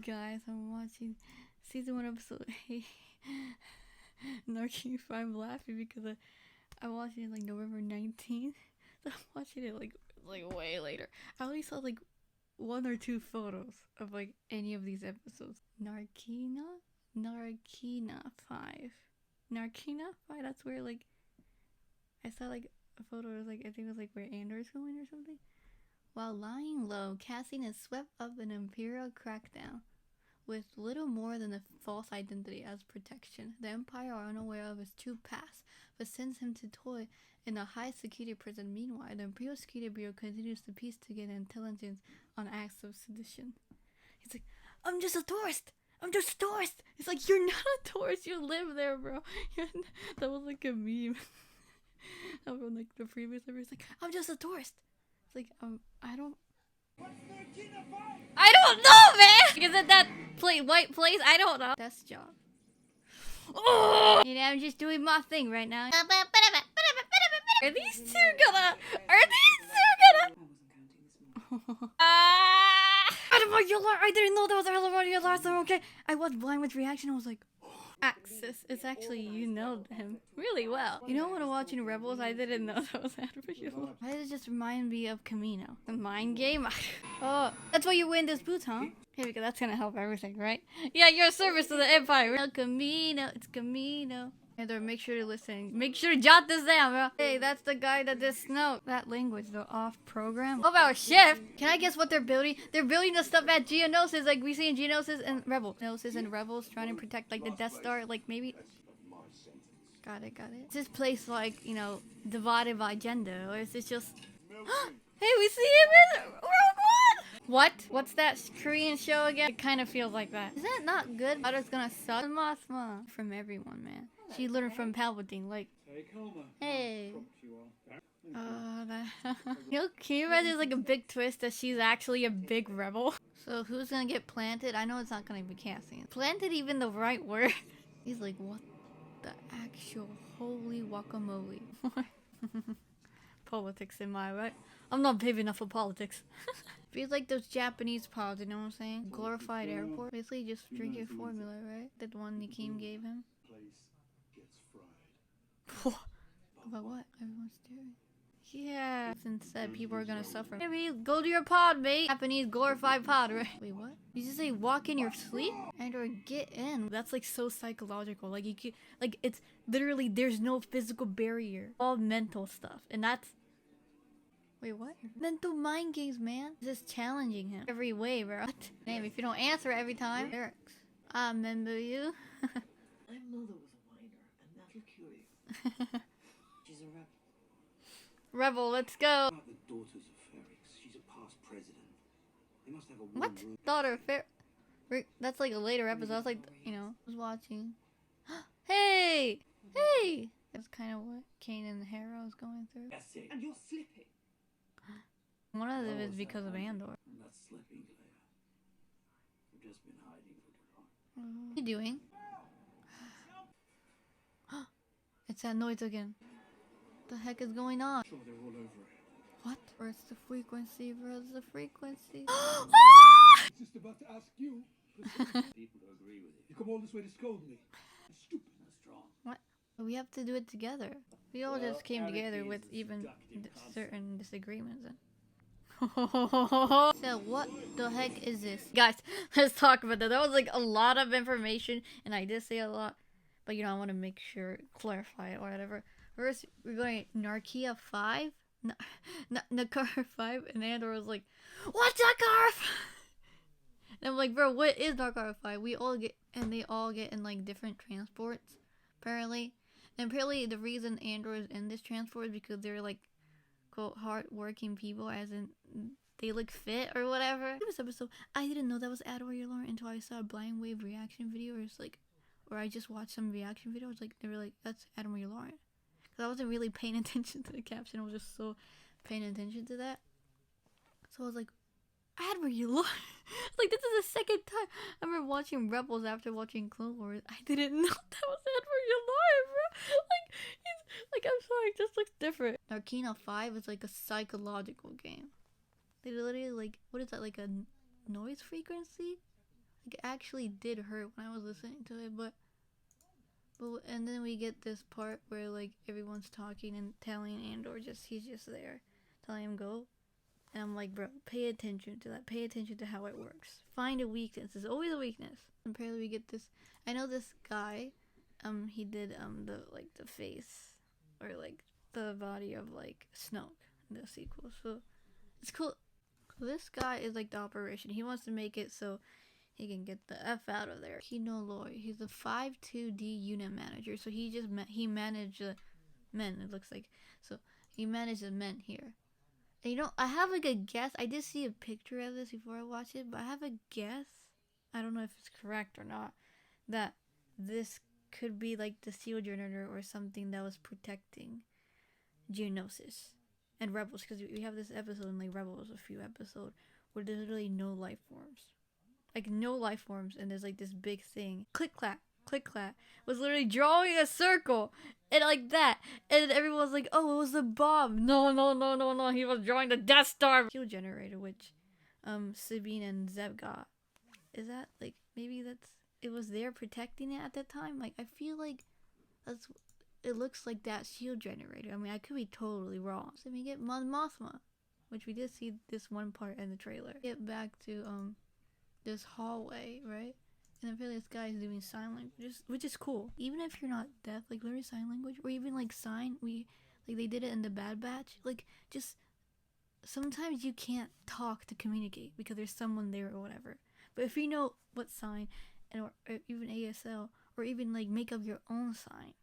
Guys, I'm watching season 1 episode 8. Narkina 5. I'm laughing because I'm watching it like November 19th. So I'm watching it like way later. I only saw like 1 or 2 photos of like any of these episodes. Narkina 5. Narkina 5. That's where like I saw like a photo. It was like I think it was like where Andor's going or something. While lying low, Cassian is swept up in an Imperial crackdown with little more than a false identity as protection. The Empire are unaware of his true past, but sends him to toy in a high-security prison. Meanwhile, the Imperial Security Bureau continues to piece together intelligence on acts of sedition. He's like, I'm just a tourist! I'm just a tourist! It's like, you're not a tourist, you live there, bro. That was like a meme. From like the previous episode. It's like, I'm just a tourist. It's like, I don't know, man! Is it that white place? I don't know. Desk job. Oh! You know, I'm just doing my thing right now. Are these two gonna... I didn't know that was your last one, okay? I watched Blind with reaction and I was like... Axis. It's actually, you know him really well. You know, when watching Rebels, I didn't know that was Admiral. Why does it just remind me of Camino? The mind game? Oh, that's why you win this boots, huh? Here we go, that's gonna help everything, right? Yeah, you're a service to the Empire. El Camino, it's Camino. Andor, make sure to listen. Make sure to jot this down, bro. Hey, that's the guy that did Snow. That language, the off-program. 12-hour shift? Can I guess what they're building? They're building the stuff at Geonosis, like we see in Geonosis and Rebels. Geonosis and Rebels trying to protect, like, the Death Star, like, maybe... Got it. Is this place, like, you know, divided by gender, or is this just... Hey, we see him in Rogue One! What? What's that Korean show again? It kind of feels like that. Is that not good? Otter's gonna suck. Mothma. From everyone, man. She learned from Palpatine, like... Hey. You know, can you imagine like a big twist that she's actually a big rebel? So who's gonna get planted? I know it's not gonna be Cassian. Planted even the right word? He's like, what the actual holy guacamole? Politics, am I right? I'm not big enough for politics. Feels like those Japanese pods, you know what I'm saying? Glorified airport. Basically just drinking formula, right? That one Nikim gave him. About what? Everyone's staring. Yeah. Since said people are gonna suffer. Maybe go to your pod, mate. Japanese glorified pod, right? Wait, what? You just say walk in your sleep? Andor, get in. That's like so psychological. Like you could, like it's literally there's no physical barrier. All mental stuff. And that's... Wait, what? Mental mind games, man. Just challenging him every way, bro. What? Damn, if you don't answer every time. Lyrics. I remember you. My mother was a miner, and that'll cure you. She's a rebel. Rebel, let's go. About the daughters of Ferrix. She's a past president. They must have a What? Daughter of That's like a later episode. I was like, you know, I was watching. Hey! Hey! That's kind of what Kane and Hera was going through. That's it. And you're slipping. One of them is because of Andor. I'm not slipping, Claire. I've just been hiding for too long. What are you doing? It's that noise again. What the heck is going on? Sure, they're all over it. What? Where's the frequency? Where's the frequency? Just about to ask you. People don't agree with it. You come all this way to scold me. You're stupid. Not strong. What? We have to do it together. We all just came together with even certain disagreements. So what the heck is this? Guys, let's talk about that. That was like a lot of information, and I did say a lot. But, you know, I want to make sure, clarify it or whatever. First, we're going Narkina 5? Narkina 5? And Andor was like, what's Narkina 5? And I'm like, bro, what is Narkina 5? We all get, and they all get in, like, different transports, apparently. And apparently the reason Andor is in this transport is because they're, like, quote, hard-working people, as in, they look fit or whatever. This episode, I didn't know that was Andor Lore until I saw a Blind Wave reaction video where it's like, or I just watched some reaction videos, like, they were like, that's Admiral Lauren. Because I wasn't really paying attention to the caption, I was just so paying attention to that. So I was like, Admiral Lauren? Like, this is the second time. I remember watching Rebels after watching Clone Wars. I didn't know that was Admiral Lauren, bro. Like, he's, like, I'm sorry, it just looks different. Narkina 5 is like a psychological game. They literally, like, what is that, like a noise frequency? Like, it actually did hurt when I was listening to it, but and then we get this part where like everyone's talking and telling Andor he's just there, telling him go. And I'm like, bro, pay attention to that. Pay attention to how it works. Find a weakness. There's always a weakness. And apparently we get this. I know this guy, he did the face or like the body of like Snoke in the sequel. So it's cool. This guy is like the operation. He wants to make it so he can get the F out of there. Kino Loy. He's the 5-2D unit manager. So he managed men. It looks like so he manages men here. And you know, I have like a guess. I did see a picture of this before I watched it, but I have a guess. I don't know if it's correct or not. That this could be like the seal generator or something that was protecting Geonosis and Rebels, because we have this episode in like Rebels, a few episodes where there's literally no life forms, like no life forms, and there's like this big thing. Click clap, click clap was literally drawing a circle and like that, and everyone was like, "Oh, it was the bomb." No. He was drawing the Death Star fuel generator, which Sabine and Zeb got. Is that like maybe it was there protecting it at that time? Like I feel like it looks like that shield generator. I mean, I could be totally wrong. So we get Mon Mothma, which we did see this one part in the trailer. Get back to this hallway, right? And I feel like this guy is doing sign language, which is cool. Even if you're not deaf, like learning sign language, or even like they did it in the Bad Batch. Like just sometimes you can't talk to communicate because there's someone there or whatever. But if you know what sign, or even ASL, or even like make up your own sign,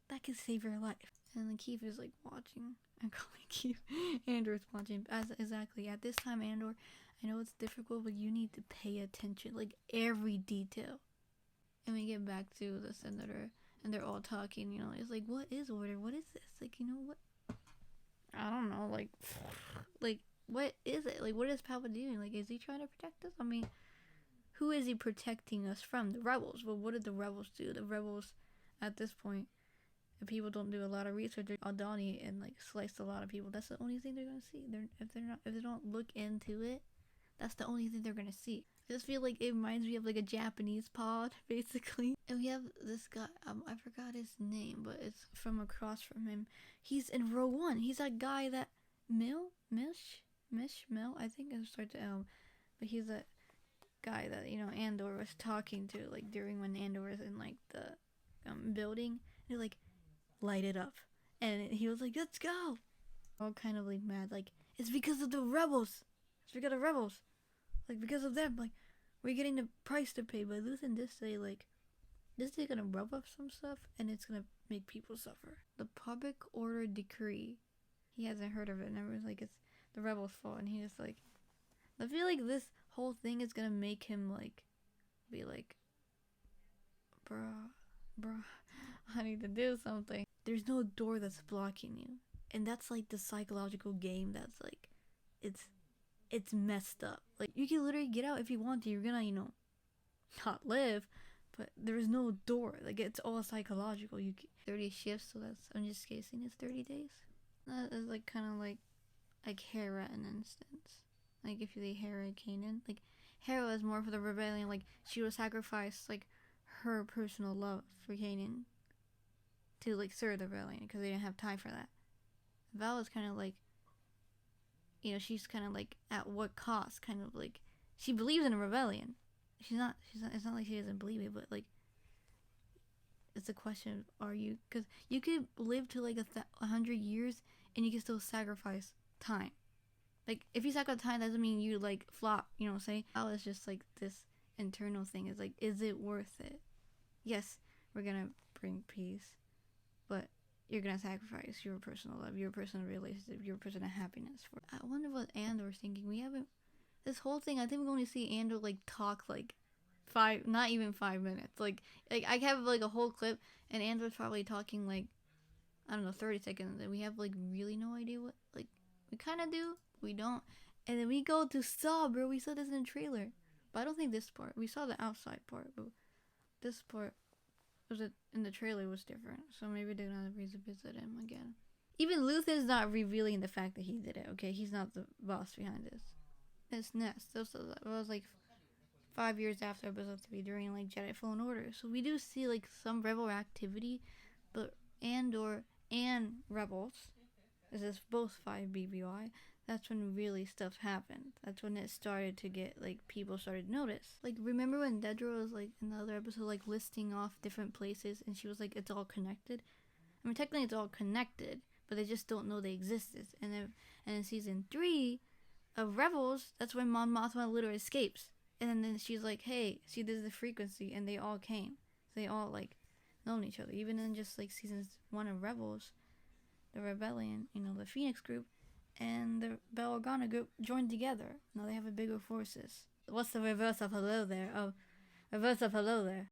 that can save your life. And Keith is like watching. I'm calling Keith. Andor's watching. Exactly. At this time, Andor, I know it's difficult, but you need to pay attention, like every detail. And we get back to the senator, and they're all talking. You know, it's like, what is order? What is this? Like, you know what? I don't know. Like what is it? Like, what is Papa doing? Like, is he trying to protect us? I mean, who is he protecting us from? The rebels. Well, what did the rebels do? The rebels, at this point, if people don't do a lot of research, Aldani and like slice a lot of people. That's the only thing they're gonna see. If they don't look into it, that's the only thing they're gonna see. I just feel like it reminds me of like a Japanese pod, basically. And we have this guy. I forgot his name, but it's from across from him. He's in row one. He's that guy that Mill. I think it starts to but he's that guy that Andor was talking to like during when Andor was in like the building. They're like, light it up, and he was like, let's go. All kind of like mad, like it's because of the rebels. It's because of rebels. Like because of them. Like we're getting the price to pay. But Luthen did say like this is gonna rub up some stuff and it's gonna make people suffer. The public order decree. He hasn't heard of it, and everyone's like it's the rebels' fault, and he just like I feel like this whole thing is gonna make him like be like, bruh, I need to do something. There's no door that's blocking you. And that's like the psychological game that's like, it's messed up. Like, you can literally get out if you want to. You're gonna, not live. But there's no door. Like, it's all psychological. 30 shifts, so I'm just guessing it's 30 days. That is like kind of like Hera in an instance. Like, if you say Hera Kanan. Like, Hera is more for the rebellion. Like, she would sacrifice, like, her personal love for Kanan to like serve the rebellion because they didn't have time for that. Val is kind of like, she's kind of like at what cost? Kind of like she believes in a rebellion. She's not. It's not like she doesn't believe it, but like it's a question: are you? Because you could live to like 100 years and you can still sacrifice time. Like if you sacrifice time, that doesn't mean you like flop. You know what I'm saying? Val is just like this internal thing. Is like, is it worth it? Yes, we're gonna bring peace. But you're gonna sacrifice your personal love, your personal relationship, your personal happiness for. I wonder what Andor's thinking. We haven't. This whole thing, I think we're going to see Andor like talk like not even 5 minutes. Like I have like a whole clip, and Andor's probably talking like, I don't know, 30 seconds, and we have like really no idea what like we kind of do, we don't, and then we go to Saw, bro. We saw this in the trailer, but I don't think this part. We saw the outside part, but this part. Was it in the trailer was different, so maybe they're gonna revisit him again. Even Luthen's not revealing the fact that he did it. Okay, he's not the boss behind this. It's Nest. I was like, 5 years after episode 3 during like Jedi Fallen Order. So we do see like some rebel activity, but Andor and Rebels, this is both 5 BBY, that's when really stuff happened. That's when it started to get like people started to notice. Like remember when Dedra was like in the other episode like listing off different places and she was like it's all connected? I mean technically it's all connected, but they just don't know they existed. And in season 3 of Rebels, that's when Mon Mothma literally escapes. And then she's like, hey, see, this is the frequency. And they all came. So they all, like, known each other. Even in just, like, seasons 1 of Rebels, the Rebellion, you know, the Phoenix group, and the Bell Organa group joined together. Now they have a bigger forces. What's the reverse of hello there? Oh, reverse of hello there.